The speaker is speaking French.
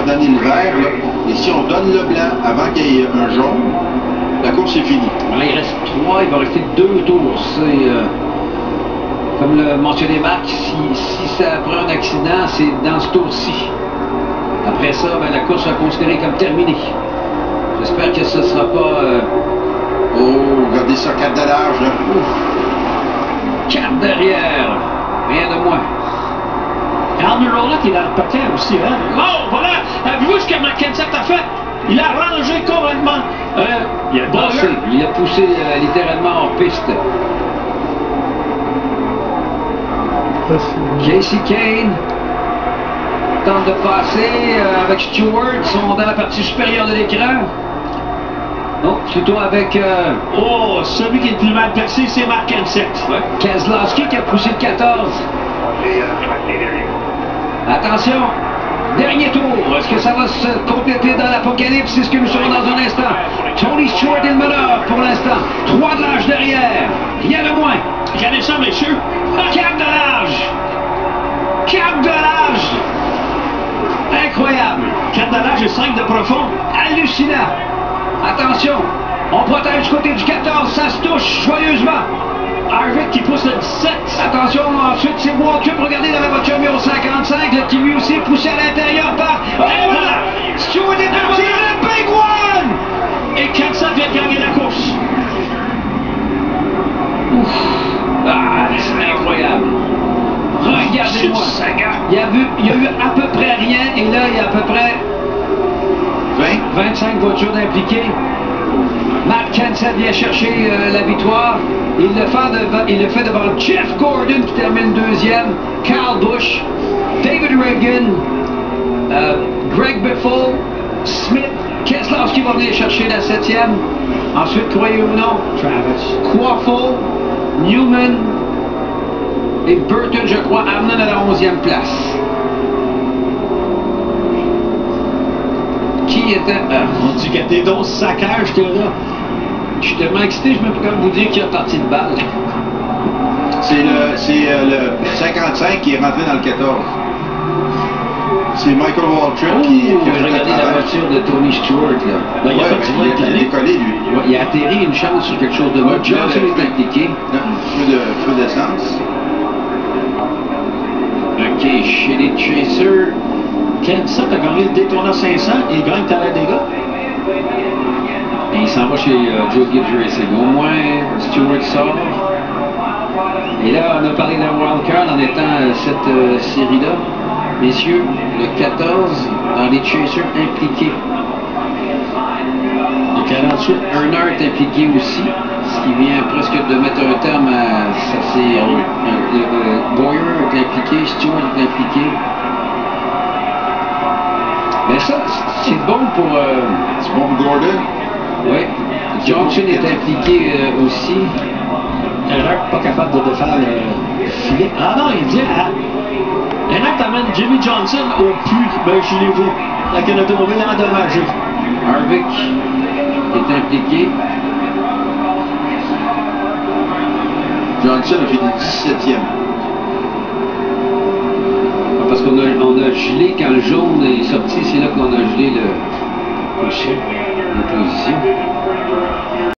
va donner le vert, là, et si on donne le blanc avant qu'il y ait un jaune, la course est finie. Voilà, il reste 3, il va rester 2 tours. C'est, comme le mentionnait Marc, si ça prend un accident, c'est dans ce tour-ci. Après ça, ben, la course sera considérée comme terminée. J'espère que ce ne sera pas... Oh, regardez ça, 4 de large, là. Ouf. 4 derrière. Rien de moins. Almirola qui est dans le paquet aussi, hein? Oh, voilà! Avez-vous ce que McKenzie a fait? Il a rangé complètement. Il a dansé. Il a poussé littéralement hors piste. Casey Kane tente de passer avec Stewart. Ils sont dans la partie supérieure de l'écran. Non, plutôt avec... Oh, celui qui est le plus mal placé, c'est McKenzie. Ouais. Keselowski qui a poussé le 14. Attention, dernier tour. Est-ce que ça va se compléter dans l'apocalypse? C'est ce que nous serons dans un instant. Tony Stewart est le meneur pour l'instant. 3 de large derrière. Rien de moins. Regardez ça, messieurs. 4 de large. 4 de large. Incroyable. 4 de large et 5 de profond. Hallucinant. Attention, on protège du côté du 14. Ça se touche joyeusement. Harvick qui pousse le 17. Attention, ensuite c'est Waltrip. Regardez dans la voiture numéro 55, là, qui lui aussi est poussé à l'intérieur par... Et voilà! Stewart est parti, le big one! Et Kansas vient de gagner la course. Ouf! Ah, c'est incroyable. Regardez-moi. Il y a eu à peu près rien, et là, il y a à peu près 25 voitures d'impliquées. Matt Kenseth vient chercher la victoire. Il le fait devant Jeff Gordon qui termine deuxième, Kyle Busch, David Reagan, Greg Biffle, Smith, Keselowski va venir chercher la 7e. Ensuite, croyez ou non, Travis, Quaffle, Newman et Burton, je crois, amenant à la 11e place. Qui était... On dit qu'il y a des doses saccage que là. Je suis tellement excité, je ne peux pas vous dire qu'il y a parti de balle. C'est le 55 qui est rentré dans le 14. C'est Michael Waltrip qui a fait regardez la voiture de Tony Stewart, là. Ben, il a décollé, lui. Ouais, il a atterri une chance sur quelque chose de mort. Johnson est impliqué. Feu d'essence. OK, chez les Chasers. Kansas a gagné le Daytona 500 et il gagne Talladega. Et il s'en va chez Joe Gibbs Racing. Au moins, Stewart sort. Et là, on a parlé d'un wildcard en étant cette série-là. Messieurs, le 14 dans les Chasers impliqués. Le 48, Earnhardt est impliqué aussi. Ce qui vient presque de mettre un terme à sa série. Boyer est impliqué, Stewart est impliqué. Mais ça, c'est bon pour... C'est bon pour Gordon. Oui. Johnson est impliqué aussi. Earnhardt pas capable de défaire le filet. Ah non, il dit... Earnhardt amène Jimmy Johnson au puits. Ben, je l'ai vu. Avec un automobile endommagé. Harvick est impliqué. Johnson a fini 17e. Parce qu'on a gelé quand le jaune est sorti, c'est là qu'on a gelé les positions.